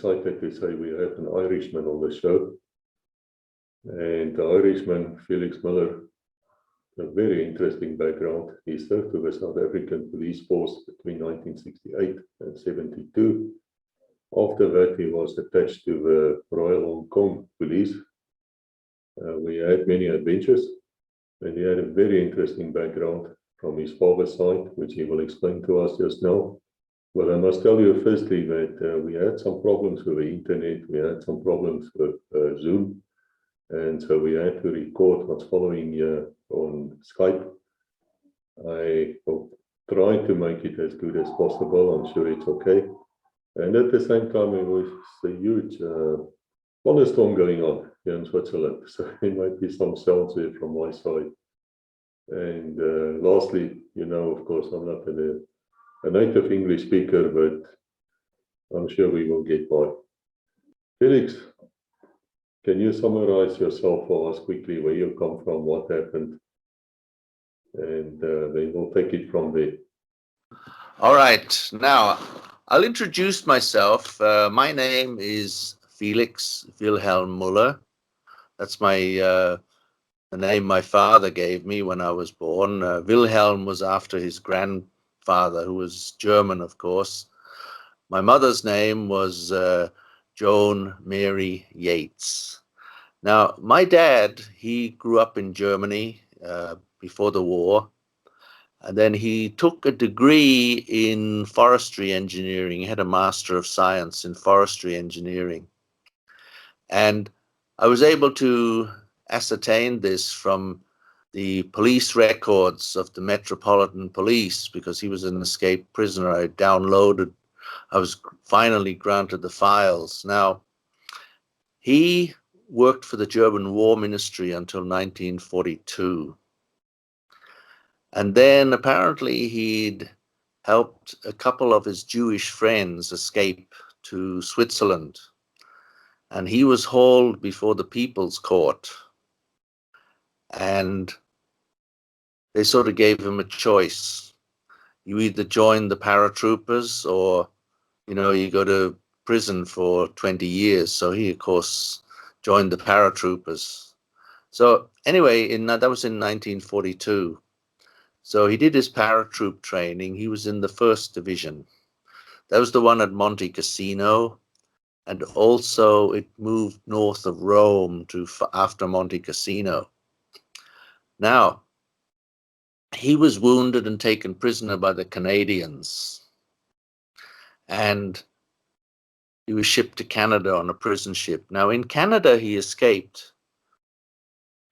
excited to say we have an Irishman on the show. And the Irishman, Felix Müller, a very interesting background. He served with the South African Police Force between 1968 and 72. After that, he was attached to the Royal Hong Kong Police. We had many adventures, and he had a very interesting background from his father's side, which he will explain to us just now. Well, I must tell you firstly that we had some problems with the internet. We had some problems with Zoom. And so we had to record what's following here on Skype. I will try to make it as good as possible. I'm sure it's okay. And at the same time, it was a huge thunderstorm going on here in Switzerland. So there might be some sounds there from my side. And lastly, you know, of course, I'm not a native English speaker, but I'm sure we will get by. Felix, can you summarize yourself for us quickly, where you come from, what happened? And then we'll take it from there. All right. Now, I'll introduce myself. My name is Felix Wilhelm Müller. That's the name my father gave me when I was born. Wilhelm was after his grandfather, who was German, of course. My mother's name was Joan Mary Yates. Now, my dad, he grew up in Germany before the war, and then he took a degree in forestry engineering. He had a Master of Science in forestry engineering. And I was able to ascertain this from the police records of the Metropolitan Police, because he was an escaped prisoner. I was finally granted the files. Now, he worked for the German War Ministry until 1942. And then apparently he'd helped a couple of his Jewish friends escape to Switzerland. And he was hauled before the People's Court. And they sort of gave him a choice. You either join the paratroopers or, you know, you go to prison for 20 years. So he, of course, joined the paratroopers. So anyway, that was in 1942. So he did his paratroop training. He was in the 1st Division. That was the one at Monte Cassino. And also it moved north of Rome to after Monte Cassino. Now, he was wounded and taken prisoner by the Canadians. And he was shipped to Canada on a prison ship. Now, in Canada, he escaped.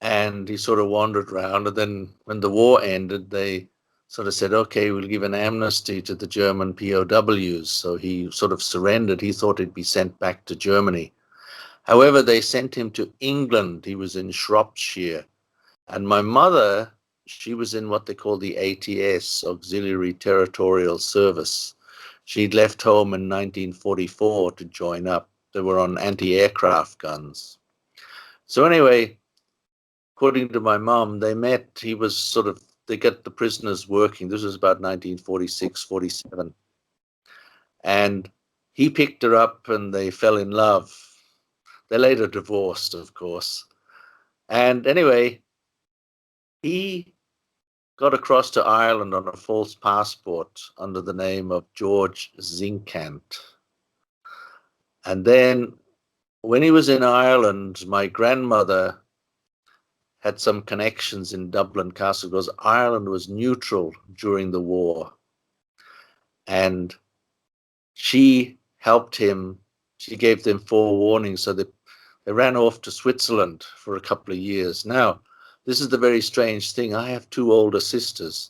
And he sort of wandered around. And then when the war ended, they sort of said, okay, we'll give an amnesty to the German POWs. So he sort of surrendered. He thought he'd be sent back to Germany. However, they sent him to England. He was in Shropshire. And my mother, she was in what they call the ATS, Auxiliary Territorial Service. She'd left home in 1944 to join up. They were on anti-aircraft guns. So anyway, according to my mom, they met. They got the prisoners working. This was about 1946, 47. And he picked her up and they fell in love. They later divorced, of course. And anyway, he got across to Ireland on a false passport under the name of George Zinkant. And then when he was in Ireland, my grandmother had some connections in Dublin Castle because Ireland was neutral during the war. And she helped him. She gave them forewarning, so they ran off to Switzerland for a couple of years. Now, this is the very strange thing. I have 2 older sisters.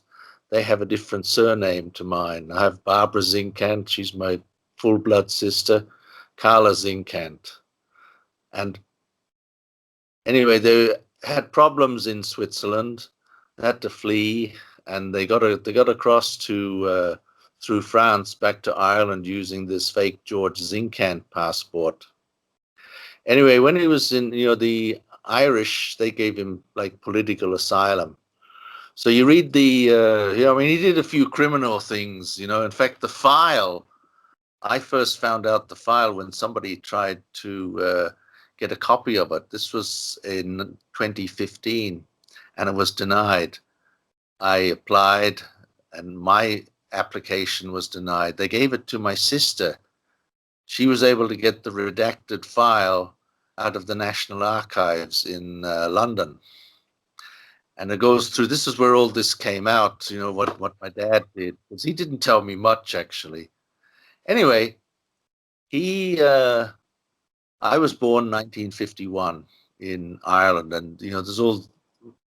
They have a different surname to mine. I have Barbara Zinkant. She's my full-blood sister, Carla Zinkant. And anyway, they had problems in Switzerland. They had to flee, and they got across to through France back to Ireland using this fake George Zinkant passport. Anyway, when he was in, the Irish, they gave him like political asylum. So you read he did a few criminal things, In fact, the file I first found out the file when somebody tried to get a copy of it. This was in 2015, and it was denied. I applied, and my application was denied. They gave it to my sister. She was able to get the redacted file out of the National Archives in London. And it goes through, this is where all this came out, you know, what my dad did, because he didn't tell me much, actually. Anyway, I was born 1951 in Ireland, and, you know, there's all,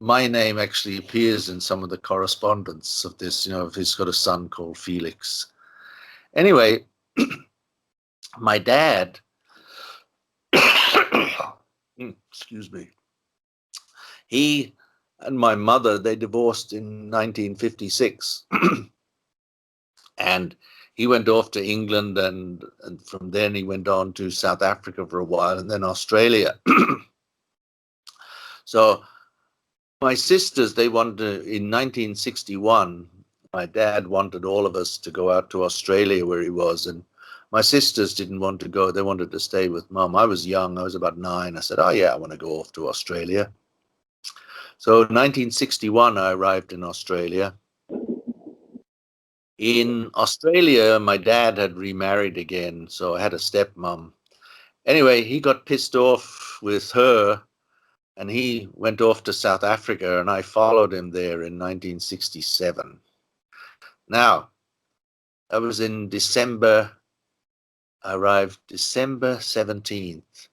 my name actually appears in some of the correspondence of this, you know, he's got a son called Felix. Anyway, my dad, excuse me, he and my mother, they divorced in 1956. And he went off to England, and from then he went on to South Africa for a while, and then Australia. So my sisters, they wanted to, in 1961, my dad wanted all of us to go out to Australia where he was, and my sisters didn't want to go. They wanted to stay with Mum. I was young. I was about 9. I said, oh, yeah, I want to go off to Australia. So in 1961, I arrived in Australia. In Australia, my dad had remarried again, so I had a stepmom. Anyway, he got pissed off with her, and he went off to South Africa, and I followed him there in 1967. Now, that was in December. I arrived December 17th,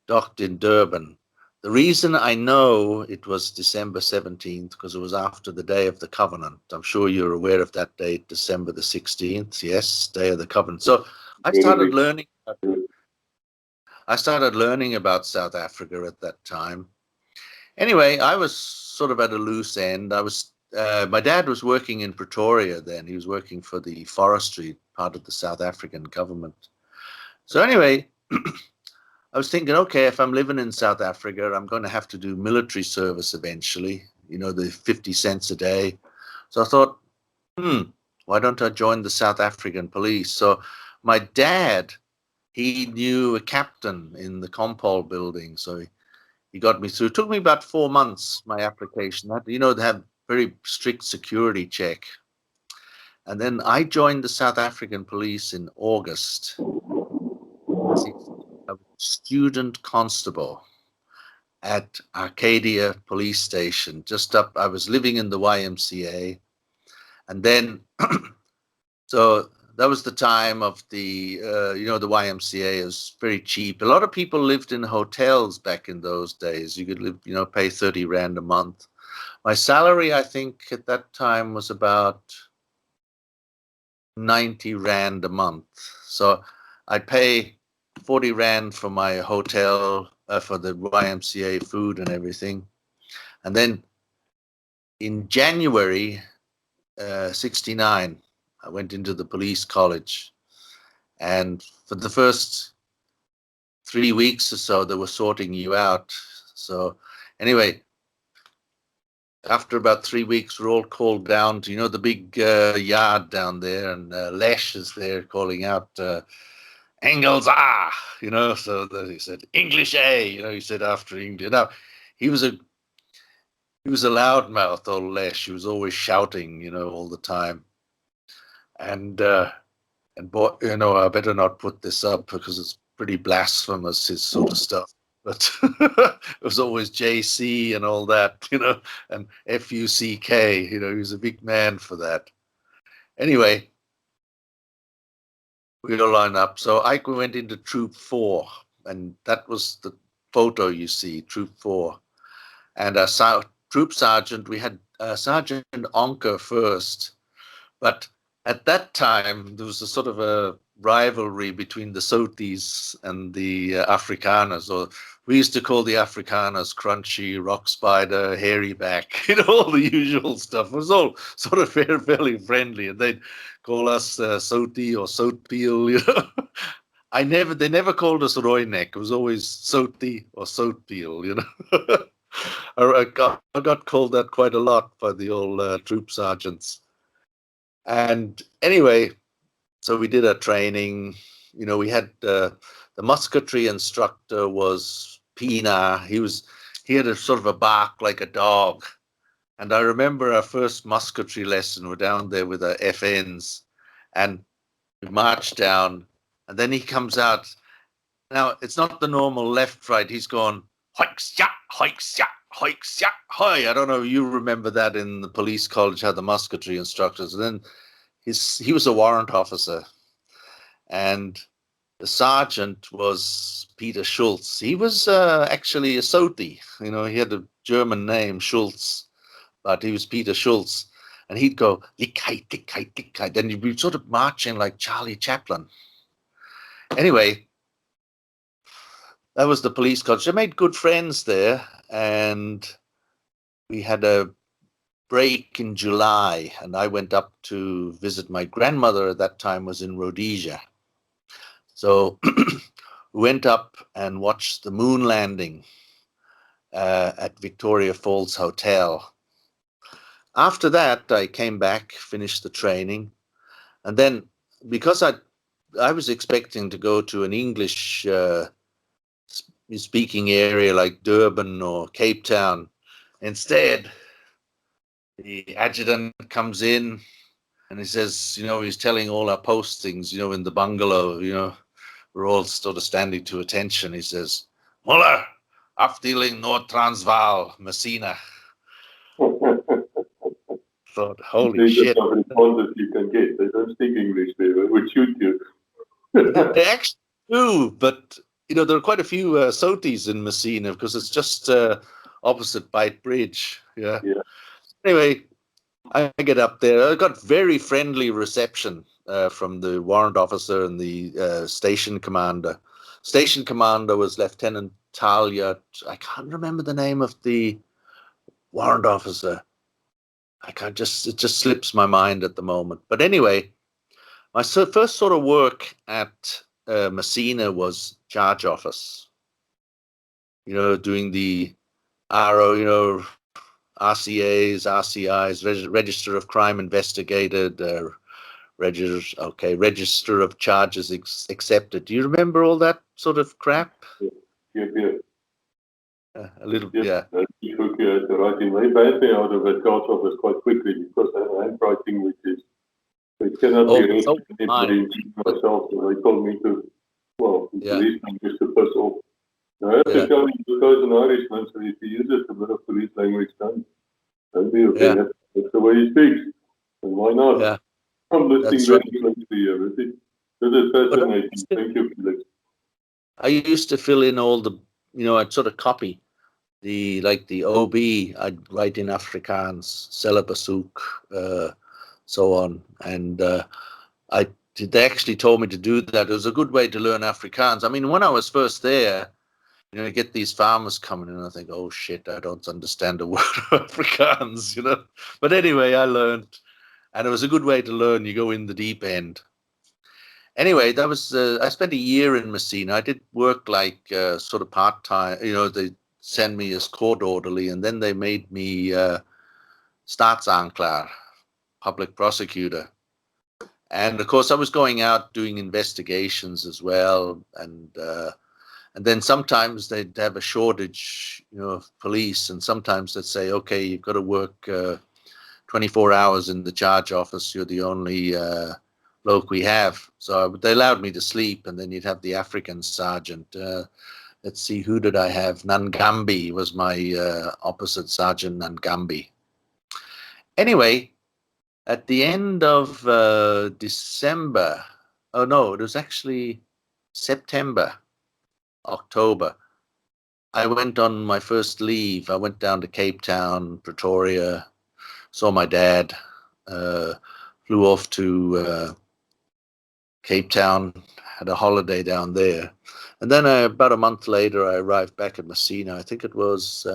docked in Durban. The reason I know it was December 17th, because it was after the Day of the Covenant. I'm sure you're aware of that date, December the 16th. Yes, Day of the Covenant. So I started learning about South Africa at that time. Anyway, I was sort of at a loose end. My dad was working in Pretoria then. He was working for the forestry part of the South African government. So anyway, I was thinking, okay, if I'm living in South Africa, I'm going to have to do military service eventually, you know, the 50 cents a day. So I thought, why don't I join the South African police? So my dad, he knew a captain in the Compol building. So he got me through. It took me about 4 months, my application. You know, they have very strict security check. And then I joined the South African police in August. I was a student constable at Arcadia Police Station, just up. I was living in the YMCA. And then, so that was the time of the, you know, the YMCA is very cheap. A lot of people lived in hotels back in those days. You could live, you know, pay 30 Rand a month. My salary, I think at that time was about 90 Rand a month. So I'd pay 40 Rand for my hotel, for the YMCA food and everything. And then in January 69, I went into the police college. And for the first 3 weeks or so, they were sorting you out. So anyway, after about 3 weeks, we're all called down to, you know, the big yard down there, and Lesh is there calling out, Engels, you know, so he said, English A, you know, he said after English. Now, he was a loudmouth, old Lesh. He was always shouting, you know, all the time. And boy, you know, I better not put this up because it's pretty blasphemous, his sort of stuff. But it was always JC and all that, you know, and FUCK, you know, he was a big man for that. Anyway, we all lined up. So I went into Troop 4, and that was the photo you see, Troop 4. And a troop sergeant, we had Sergeant Onker first, but at that time, there was a sort of a rivalry between the Sothis and the Afrikaners, or we used to call the Afrikaners Crunchy, Rock Spider, Hairy Back, you know, all the usual stuff. It was all sort of fairly friendly, and they'd call us Sothi or Sothpeel, you know. They never called us Royneck. It was always Sothi or Sothpeel, you know. I got called that quite a lot by the old troop sergeants. And anyway, So we did our training. We had the musketry instructor was Pina. He had a sort of a bark like a dog. And I remember our first musketry lesson. We're down there with our FNs, and we marched down. And then he comes out. Now it's not the normal left right. He's going hoiks ya, hoiks ya, hoiks ya, hoi. I don't know if you remember that in the police college, how the musketry instructors. And then he was a warrant officer, and the sergeant was Peter Schultz. He was actually a Soti. He had a German name, Schultz, but he was Peter Schultz. And he'd go, lickheit, lickheit, lickheit. Then you'd be sort of marching like Charlie Chaplin. Anyway, that was the police college. I made good friends there. And we had a break in July. And I went up to visit my grandmother at that time, was in Rhodesia. So we went up and watched the moon landing at Victoria Falls Hotel. After that, I came back, finished the training, and then because I was expecting to go to an English speaking area like Durban or Cape Town, instead the adjutant comes in and he says, he's telling all our postings, in the bungalow, we're all sort of standing to attention. He says, Muller, afdeling North Transvaal, Messina. Thought, holy shit. Responses you can get. They don't speak English there. They would shoot you. They actually do, but there are quite a few Sotis in Messina because it's just opposite Bight Bridge. Yeah. Anyway, I get up there. I got very friendly reception from the warrant officer and the station commander. Station commander was Lieutenant Talia. I can't remember the name of the warrant officer. It just slips my mind at the moment. But anyway, my first sort of work at Messina was charge office. Doing the RO, RCAs, RCIs, Register of Crime Investigated, Register of Charges Accepted. Do you remember all that sort of crap? Yeah. A little, yeah. You had to write in. They banned me out of the charge office quite quickly because I have handwriting, which is, it cannot be read myself. So they told me to, the policeman just to piss off. Now, I have to tell you, because an Irishman, so if he uses a bit of police language, don't be offended. That's the way he speaks. And why not? Yeah. I'm listening very closely here. This is fascinating. Thank you, Felix. I used to fill in all the, I'd sort of copy the OB, I'd write in Afrikaans, Celebasoek, so on. And they actually told me to do that. It was a good way to learn Afrikaans. I mean, when I was first there, you get these farmers coming in and I think, oh shit, I don't understand a word of Afrikaans, But anyway, I learned, and it was a good way to learn. You go in the deep end. Anyway, that was, I spent a year in Messina. I did work like sort of part-time, they sent me as court orderly, and then they made me staatsaanklaer, public prosecutor. And of course, I was going out doing investigations as well, and then sometimes they'd have a shortage, of police, and sometimes they'd say, okay, you've got to work 24 hours in the charge office. You're the only bloke we have. So they allowed me to sleep, and then you'd have the African sergeant. Let's see, who did I have? Nangambi was my opposite sergeant, Nangambi. Anyway, at the end of December, oh no, it was actually September, October, I went on my first leave. I went down to Cape Town, Pretoria, saw my dad, flew off to Cape Town, had a holiday down there. And then about a month later, I arrived back at Messina. I think it was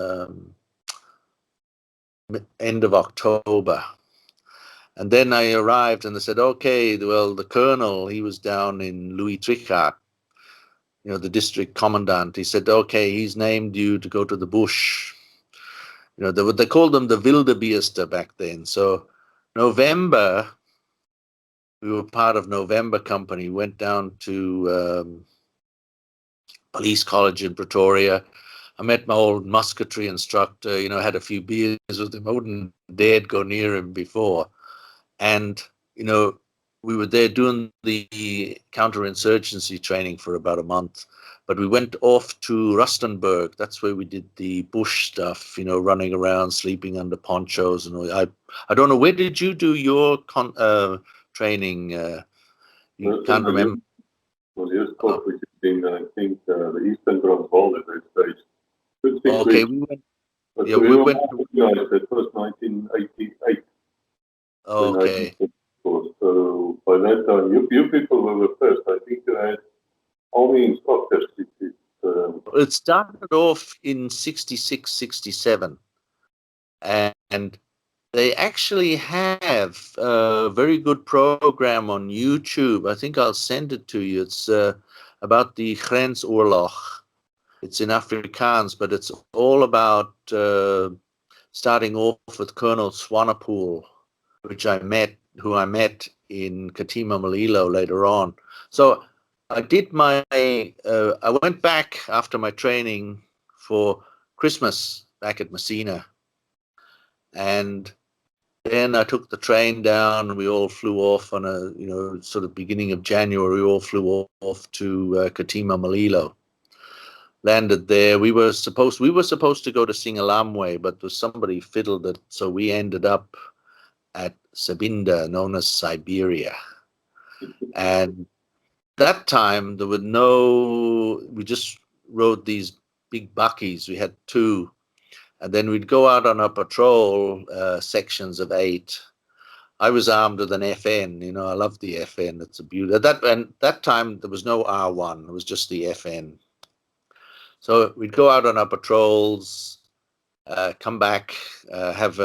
end of October. And then I arrived and they said, okay, well, the colonel, he was down in Louis Trichardt, the district commandant. He said, okay, he's named you to go to the bush. They called them the wildebeeste back then. So November we were part of November Company, went down to Police College in Pretoria. I met my old musketry instructor, you know, had a few beers with him. I wouldn't dared go near him before. And, you know, we were there doing the counterinsurgency training for about a month. But we went off to Rustenburg. That's where we did the bush stuff, you know, running around, sleeping under ponchos and all. I don't know, where did you do your training? You can't remember. Well, yes, which is in, I think, the Eastern Transvaal at that stage. Okay, we went. But Yeah, we we were went. organized. That was 1988. Okay. So by that time, you people were the first. I think you had army instructors. It started off in 66, 67. And they actually have a very good program on YouTube. I think I'll send it to you. It's about the Grensoorlog. It's in Afrikaans, but it's all about starting off with Colonel Swanepoel, who I met in Katima Mulilo later on. So I did I went back after my training for Christmas back at Messina. And then I took the train down and we all flew off on a, you know, sort of beginning of January, we all flew off to Katima Mulilo. Landed there. We were supposed to go to Singalamwe, but there was somebody fiddled it, so we ended up at Sabinda, known as Siberia. And that time there were we just rode these big buckies. We had two, and then we'd go out on a patrol, sections of 8. I was armed with an FN. You know, I love the FN. It's a beauty. That time there was no R1. It was just the FN. So we'd go out on our patrols, come back, have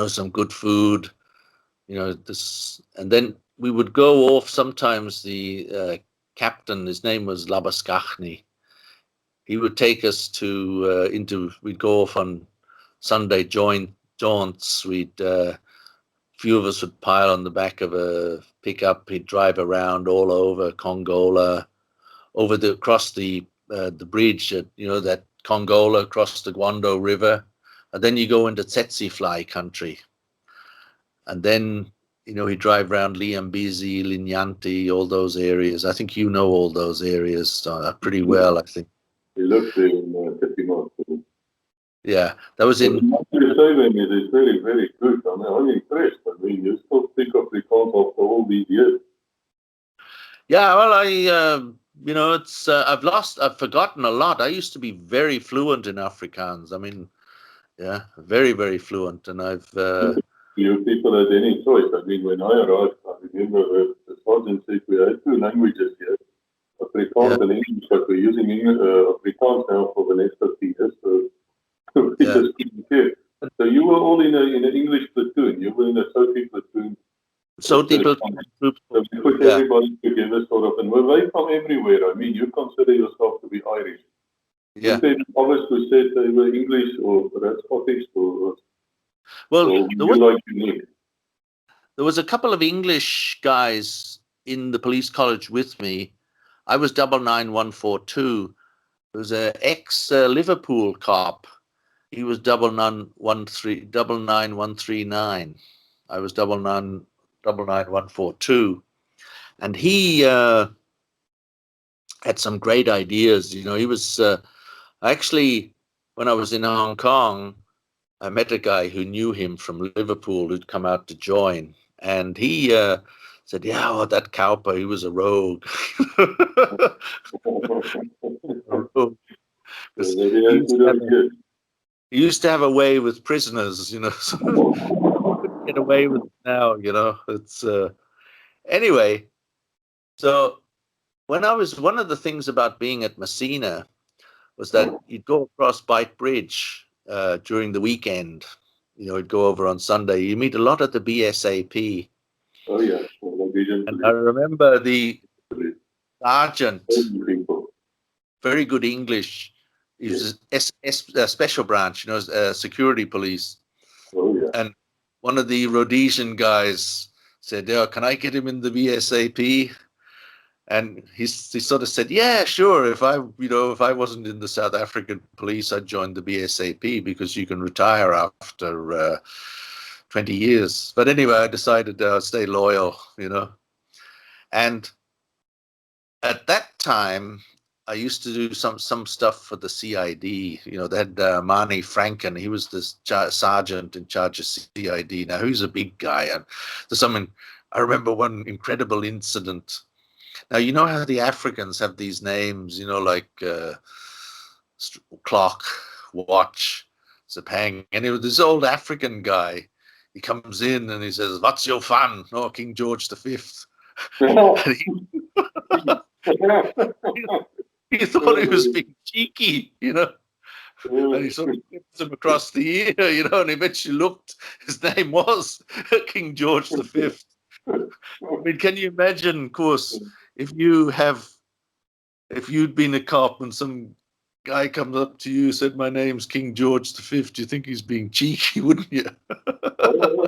some good food, and then we would go off. Sometimes the captain, his name was Labaskachny, he would take us we'd go off on Sunday jaunts. Few of us would pile on the back of a pickup. He'd drive around all over Congola, across the bridge at, that Congola, across the Guando River. And then you go into Tsetse Fly country. And then, he'd drive around Liambezi, Linyanti, all those areas. I think you know all those areas pretty well, I think. He lived there in Katima. Yeah, that was in... What you say then is very, very good. I'm impressed. I mean, you still speak Afrikaans after all these years. Yeah, well, I've forgotten a lot. I used to be very fluent in Afrikaans. I mean, yeah, very, very fluent. And I've... You people had any choice. I mean, when I arrived, I remember the sergeant said we had 2 languages here, Afrikaans and English, but we're using Afrikaans now for the next 50 years. So we just couldn't care. So you were all in an English platoon. You were in a Sophie platoon. So people, so we put everybody together, sort of, and we're right from everywhere. I mean, you consider yourself to be Irish. Yeah. Others who said they were English or Scottish or well, unique. There was a couple of English guys in the police college with me. I was 99142. There was an ex-Liverpool cop. He was 99139. I was 99142. And he had some great ideas. He was actually, when I was in Hong Kong, I met a guy who knew him from Liverpool who'd come out to join. And he said, that Cowper, he was a rogue. He used to have a way with prisoners, so couldn't get away with it now, It's anyway. So one of the things about being at Messina was that you'd go across Bight Bridge during the weekend. You'd go over on Sunday. You meet a lot at the BSAP. Oh, yeah. And I remember the sergeant, very good English. He was a special branch, security police. Oh, yeah. And one of the Rhodesian guys said, "Yeah, can I get him in the VSAP?" And he sort of said, "Yeah, sure. If I wasn't in the South African police, I'd join the VSAP because you can retire after 20 years." But anyway, I decided to stay loyal, And at that time, I used to do some stuff for the CID. They had Mani Franken. He was this sergeant in charge of CID. Now, he's a big guy. And I remember one incredible incident. Now, you know how the Africans have these names, like clock, watch, Zapang. And it was this old African guy. He comes in and he says, "What's your fun?" "Oh, King George V." And he thought he was being cheeky, and he sort of flipped him across the ear, and eventually looked, his name was King George V. I mean, can you imagine, of course, if you'd been a cop and some guy comes up to you and said, "My name's King George V," you think he's being cheeky, wouldn't you? I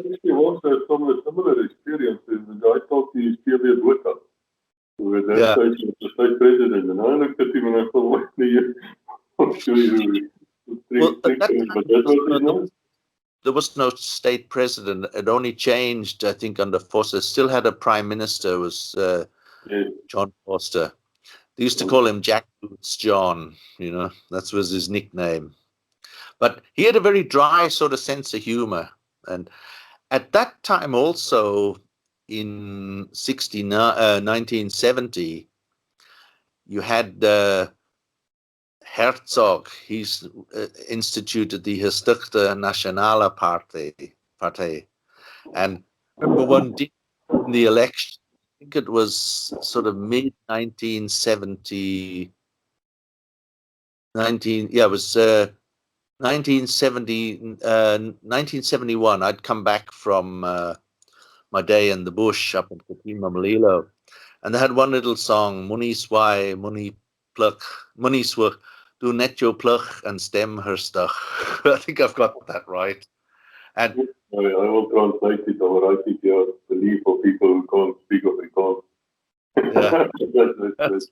actually also had some similar experiences. I talked to Stevie Botha, who at that stage was the state president, and I looked at him and I thought, "I'm sure you." Well, at that time, there was no state president. It only changed, I think, under Foster. Still had a prime minister, was John Foster. They used to call him Jack Boots John, that was his nickname. But he had a very dry sort of sense of humor. And at that time also, in 1970, you had Herzog. He's instituted the Gestichte Nationale Partij. And remember one day in the election, I think it was sort of mid 1970, it was 1971. I'd come back from my day in the bush up in Katima Malilo, and they had one little song, "Money Swai, Money Pluck, Money Swach, Do Net Your Pluck and Stem Her Stuck." I think I've got that right. And I will translate it or write it here, believe for people who can't speak Afrikaans. That's right. That's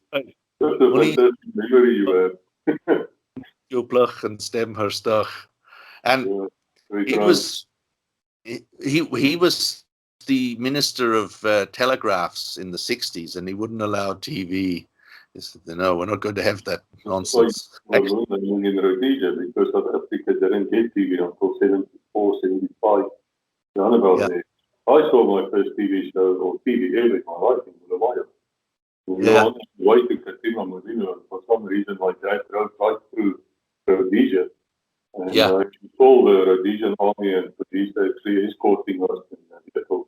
a fantastic memory you have. Your pluck and stem her stuck. And he was the minister of telegraphs in the 60s, and he wouldn't allow TV. He said, "No, we're not going to have that nonsense." In Rhodesia, because South Africa didn't get TV until 74, 75. There. I saw my first TV show or TV ever in my life in Bulawayo. On the way to Katima Marino, for some reason my dad drove right through Rhodesia. And I saw the Rhodesian army and police actually escorting us in a little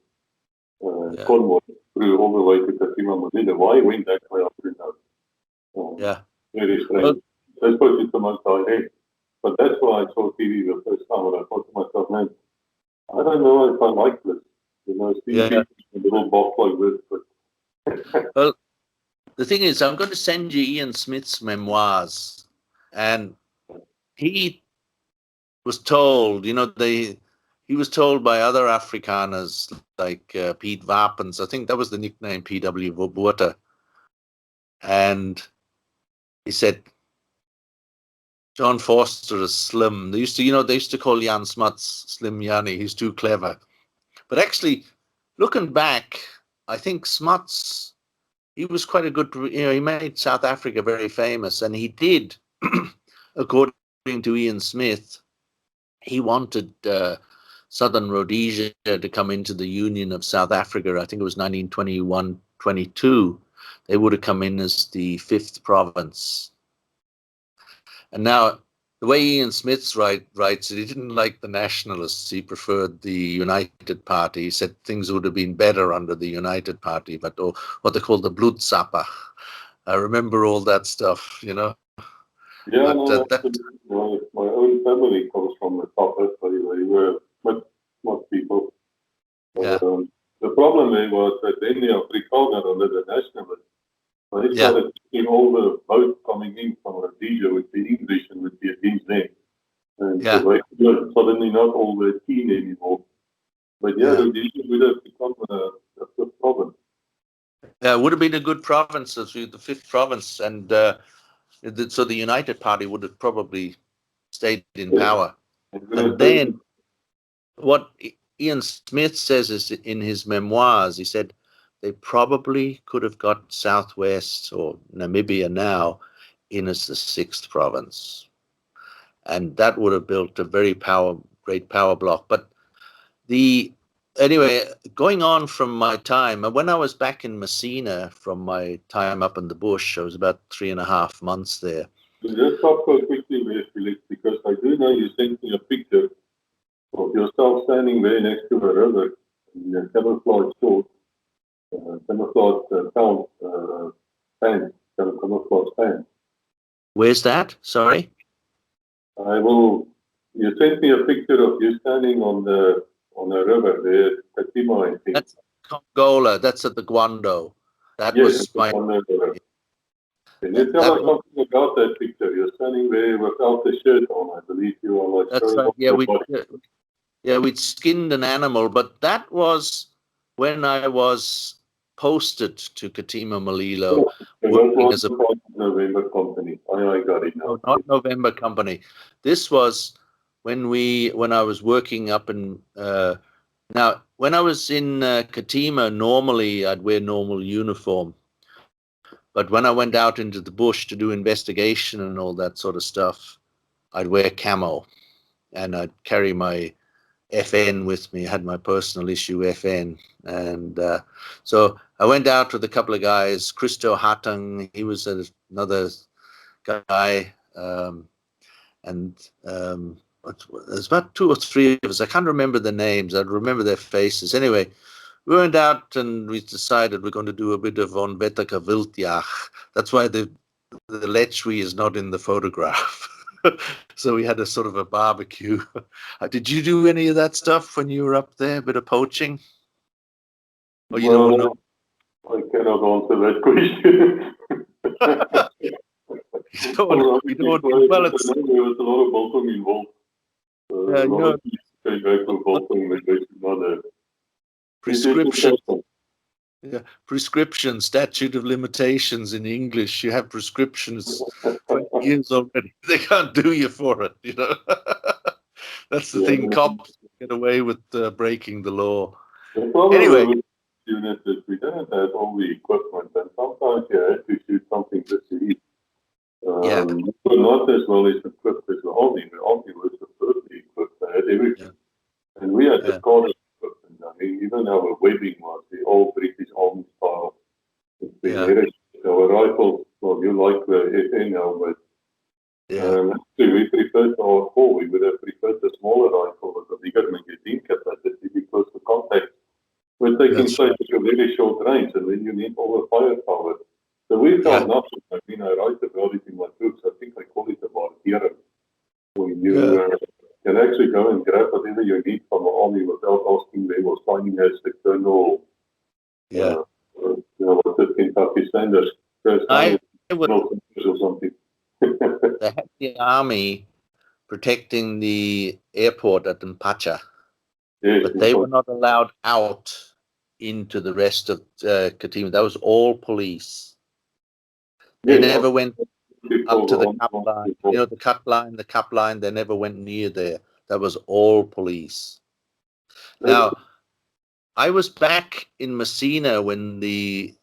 convoy through all the way to Katima Marino. Why he went that way, I don't know. Very strange. That's supposed to come outside head. But that's why I saw TV the first time, and I thought to myself, man, I don't know if I like this. Seeing people in a little box like this. But well, the thing is, I'm going to send you Ian Smith's memoirs, and he was told, he was told by other Afrikaners like Pete Wapens. I think that was the nickname, P.W. Botha. And he said, "John Foster is slim." They used to call Jan Smuts Slim Yanni. He's too clever. But actually, looking back, I think Smuts, he was quite a good, he made South Africa very famous. And he did, according to Ian Smith, he wanted Southern Rhodesia to come into the Union of South Africa. I think it was 1921-22. They would have come in as the 5th province. And now, the way Ian Smith writes it, he didn't like the nationalists. He preferred the United Party. He said things would have been better under the United Party, but what they call the Bloedsapper. I remember all that stuff, Yeah, but, my own family comes from the South. They were much people. The problem there was that then the Afrikaner under the nationalists, they started taking all the votes coming in from Rhodesia with the English and with the against them. And so they were suddenly not all the keen anymore. But yeah, Rhodesia would have become a fifth province. Yeah, it would have been a good province, as the fifth province, and so the United Party would have probably stayed in power. And then what Ian Smith says is in his memoirs, he said they probably could have got Southwest or Namibia now in as the sixth province. And that would have built a very great power block. But anyway, going on from my time, when I was back in Messina from my time up in the bush, I was about 3.5 months there. Just stop so quickly there, Felix, because I do know you sent me a picture of yourself standing there next to a river in a camouflage short, camouflage pants, camouflage pants. Where's that? Sorry? You sent me a picture of you standing on a river there, Katima, I think. That's Congola. That's at the Guando. That was my. Can you tell us something about that picture? You're standing there without the shirt on. I believe you are like. That's right. We'd skinned an animal, but that was when I was posted to Katima Mulilo, working as a November company. I got it now. No, not November company. This was when I was working up in. Now, when I was in Katima, normally I'd wear normal uniform. But when I went out into the bush to do investigation and all that sort of stuff, I'd wear camo and I'd carry my FN with me. I had my personal issue FN. And so I went out with a couple of guys, Christo Hatang, he was another guy. There's about 2 or 3 of us. I can't remember the names. I'd remember their faces. Anyway, we went out and we decided we're going to do a bit of onwettige wildjag. That's why the lechwe is not in the photograph. So we had a sort of a barbecue. Did you do any of that stuff when you were up there? A bit of poaching? Or you don't know? I cannot answer that question. There was a lot of Bolton involved. Prescription, statute of limitations in English. You have prescriptions 20 years already. They can't do you for it, you know. That's the thing. Cops get away with breaking the law. Anyway, unit is we didn't have all the equipment, and sometimes you had to shoot something just to eat. Not as well as equipped as the army. The army was perfectly equipped. They had everything. And we had the car equipment. I mean, even our webbing was the old British Army style. It's been our rifles, well, you like the FN now, but actually we preferred our 4. We would have preferred the smaller rifle with the bigger magazine capacity because the contact was taking place at a very short range, and then you need all the firepower. So we found nothing. I mean, I write about it in my books. I think I call it a barrier. When you can actually go and grab whatever you need from the army without asking them or signing as external, what's it, Kentucky standards. Or something. They had the army protecting the airport at Mpacha, but they were not allowed out into the rest of Katima. That was all police. They never went up to the cup line. You know, the cup line, they never went near there. That was all police. Now, I was back in Messina when the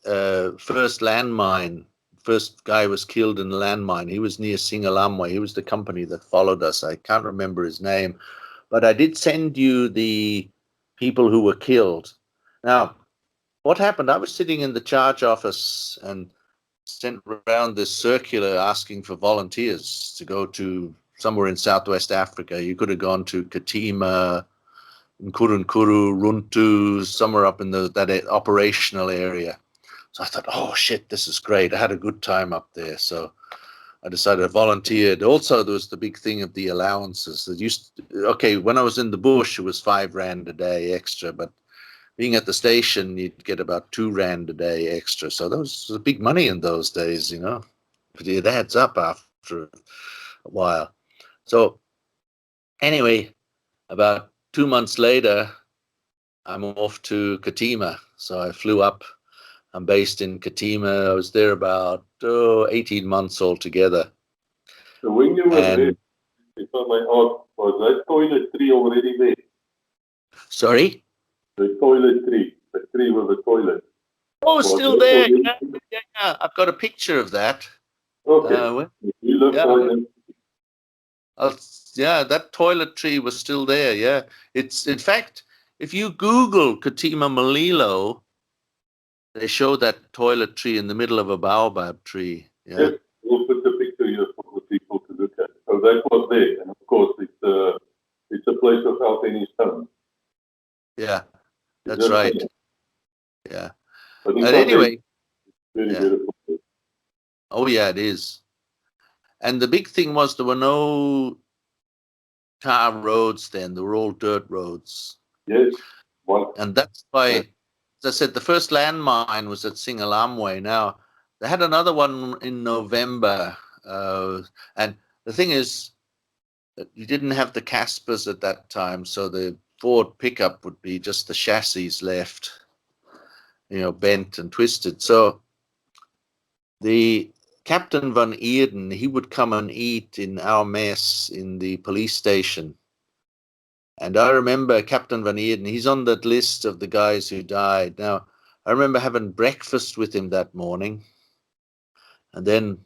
first guy was killed in a landmine. He was near Singalamwe. He was the company that followed us. I can't remember his name. But I did send you the people who were killed. Now, what happened? I was sitting in the charge office and sent around this circular asking for volunteers to go to somewhere in Southwest Africa. You could have gone to Katima, Nkurunkuru, Runtu, somewhere up in that operational area. So I thought, oh shit, this is great. I had a good time up there. So I decided I volunteered. Also, there was the big thing of the allowances. When I was in the bush, it was 5 Rand a day extra, but being at the station, you'd get about 2 Rand a day extra. So that was big money in those days, you know. But it adds up after a while. So anyway, about 2 months later, I'm off to Katima. So I flew up. I'm based in Katima. I was there about 18 months altogether. So when you were there, And if I may ask, was that toiletry already there? sorry? The toiletry, the tree with the toilet. Oh, Was still that there. already? Yeah. I've got a picture of that. Okay. You lived Yeah, right in. yeah, that toiletry was still there. Yeah, it's in fact, if you Google Katima Malilo, they show that toiletry in the middle of a baobab tree. Yeah, Yes, we'll put the picture here for the people to look at. So that was there, and of course it's a place without any stone. yeah, It's that's just right. there. Yeah, But in and context, anyway, very yeah. beautiful. Oh yeah, it is. And the big thing was there were no tar roads then; they were all dirt roads. Yes. One. And that's why, as I said, the first landmine was at Singalamwe. Now, they had another one in November. And the thing is, that you didn't have the Caspers at that time, so the Ford pickup would be just the chassis left, bent and twisted. So the Captain Van Eerden, he would come and eat in our mess in the police station. And I remember Captain Van Eerden, he's on that list of the guys who died. Now, I remember having breakfast with him that morning. And then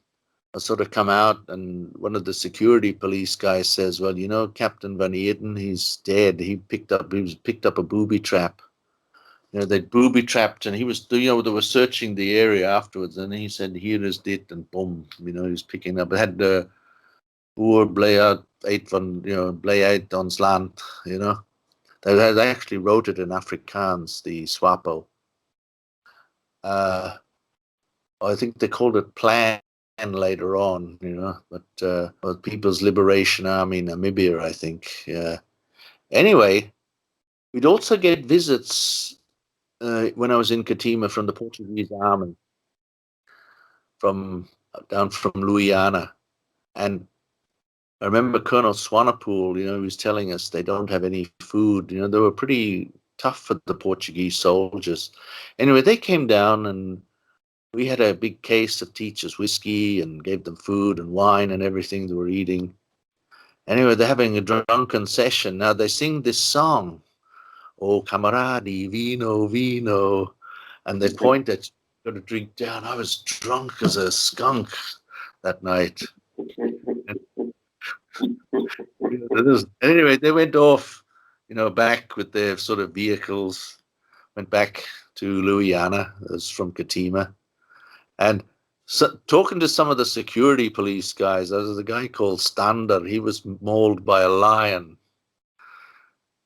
I sort of come out, and one of the security police guys says, well, Captain Van Eerden, he's dead. He picked up a booby trap. They booby trapped, and he was, they were searching the area afterwards. And he said, here is it, and boom, he was picking up. It had the boer blay out, blay out ons land, They actually wrote it in Afrikaans, the SWAPO. I think they called it Plan later on, but People's Liberation Army Namibia, I think. Yeah. Anyway, we'd also get visits when I was in Katima from the Portuguese army, down from Louisiana, and I remember Colonel Swanepoel, he was telling us they don't have any food. They were pretty tough for the Portuguese soldiers. Anyway, they came down, and we had a big case of teachers' whiskey and gave them food and wine and everything they were eating. Anyway, they're having a drunken session. Now they sing this song, "Oh, camaradi, vino, vino," and they point at you, got to drink down. I was drunk as a skunk that night. Anyway, they went off, back with their sort of vehicles, went back to Louisiana, as from Katima. And so, talking to some of the security police guys, there was a guy called Stander. He was mauled by a lion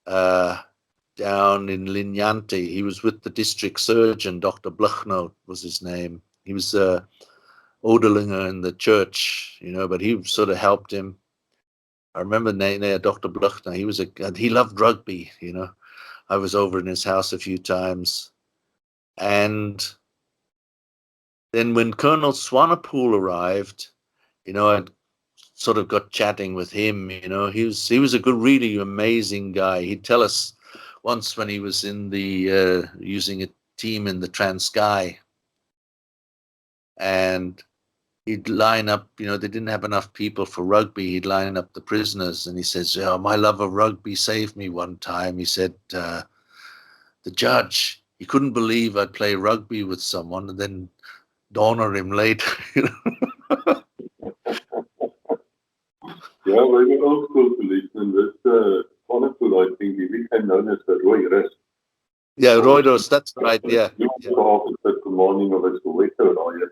down in Linyante. He was with the district surgeon, Dr. Bluchnote was his name. He was Odelinger in the church, but he sort of helped him. I remember Dr. Bluchner. He loved rugby, I was over in his house a few times. And then when Colonel Swanepoel arrived, I sort of got chatting with him. He was a good, really amazing guy. He'd tell us once when he was in the using a team in the Transkei, and he'd line up, they didn't have enough people for rugby. He'd line up the prisoners, and he says, my love of rugby saved me one time. He said, the judge, he couldn't believe I'd play rugby with someone and then honor him later. Yeah, we were old school policemen. This Swanepoel, I think, he became known as the Roy Rest. Yeah, Roidos, that's right. Yeah. He was the officer commanding of a Soweto riot.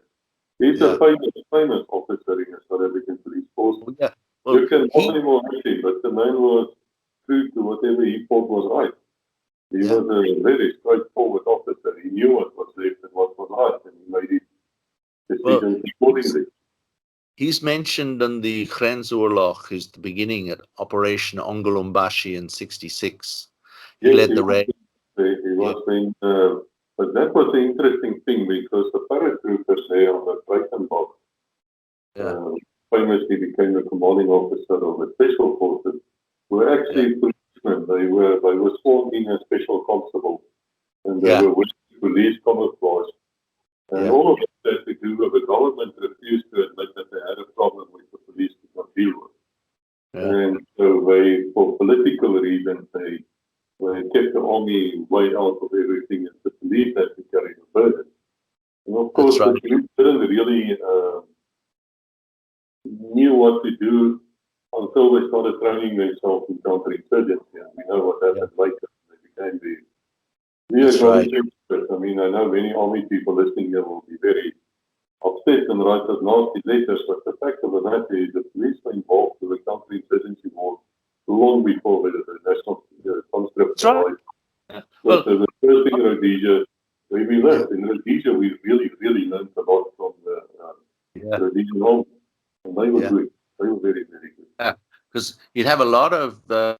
He's a famous officer in the South African police force. Yeah. Well, you can call him or him, but the man was true to whatever he thought was right. He was a very straightforward officer. He knew what was left and what was right, and he made his decisions accordingly. He's mentioned in the Grensoorlog, is the beginning at Operation Ongolombashi in '66. He led the raid. He was being, but that was the interesting thing because the paratroopers there on the Breitenbach famously became the commanding officer of the special forces, were actually police Irishman. They were sworn in as special constables, and they Yeah. were with police camouflage. And Yeah. all of it had to do with the government refused to admit that they had a problem which the police could not deal with. Yeah. And so they, for political reasons, they kept the army way out of everything, and the police had to carry the burden. And of course, That's right. the police didn't really knew what to do until they started training themselves in counterinsurgency. And we know what happened later. They became the That's right. experts. I mean, I know many army people listening here will be very upset and write us nasty letters, but the fact of the matter is the police were involved with the counterinsurgency war long before the national conscript That's right. arrived. Yeah. But Well, the first thing in Rhodesia, where we learned, in Rhodesia, we really learned a lot from the yeah. Rhodesian army. And they were Yeah. good. They were very, very good. Yeah. Because you'd have a lot of the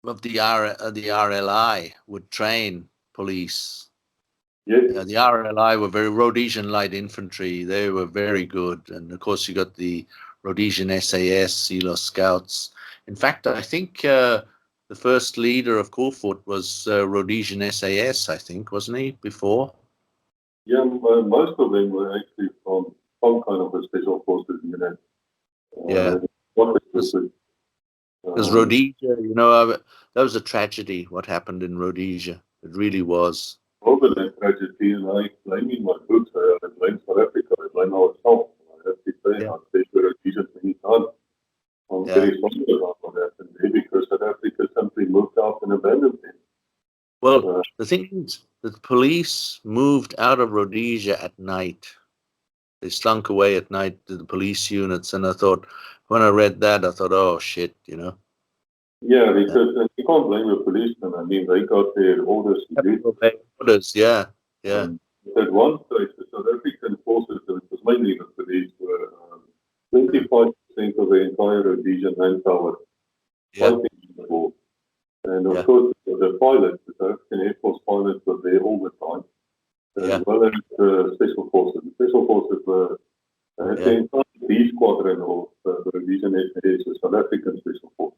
RLI would train police. Yes. The RLI were very Rhodesian light infantry. They were very good, and of course you got the Rhodesian SAS, Sealer Scouts. In fact, I think the first leader of Corfoot was Rhodesian SAS. I think, wasn't he before? Yeah, most of them were actually from some kind of a special forces unit. Yeah. Because Rhodesia, you know, that was a tragedy. What happened in Rhodesia? It really was. Over that tragedy, and I explain in my books, I blame South Africa, I blame ourselves. I have to say, Yeah. I've said to Rhodesia many times. I'm very sorry about what happened there because South Africa simply moved out and abandoned them. Well, the thing is, the police moved out of Rhodesia at night. They slunk away at night to the police units, and I thought, when I read that, I thought, oh shit, you know. Yeah, because you can't blame the policemen. I mean, they got their orders to do. Orders, yeah, yeah. At one stage, the South African forces, it was mainly the police, were 25% of the entire Rhodesian manpower fighting in the war. And of course, the pilots, the South African Air Force pilots were there all the time, as well as the special forces. The special forces were the entire B squadron of the Rhodesian SAS, the South African Special Force.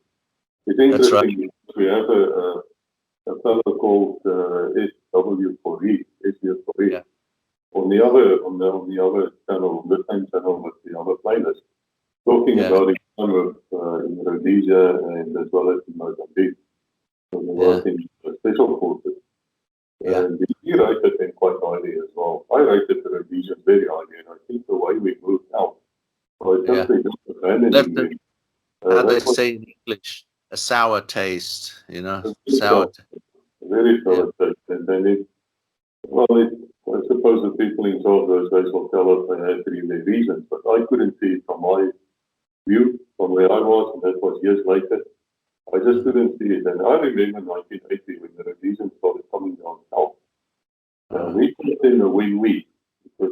It's interesting because we have a fellow called SW4E, SW4E. Yeah. On the other channel, the same channel with the other playlist, talking about the time of in Rhodesia and as well as in Mozambique, when they work in the special forces. And he rated them quite highly as well. I rated the Rhodesians very highly, and I think the way we moved out, by simply just abandoning them. How they say in English, a sour taste, you know, sour taste. Very sour taste. And then I suppose the people in charge those days will tell us they had to give their reasons, but I couldn't see it from my view, from where I was, and that was years later. I just couldn't see it. And I remember 1980 when the Rhodesians started coming down south. We put in a win-win because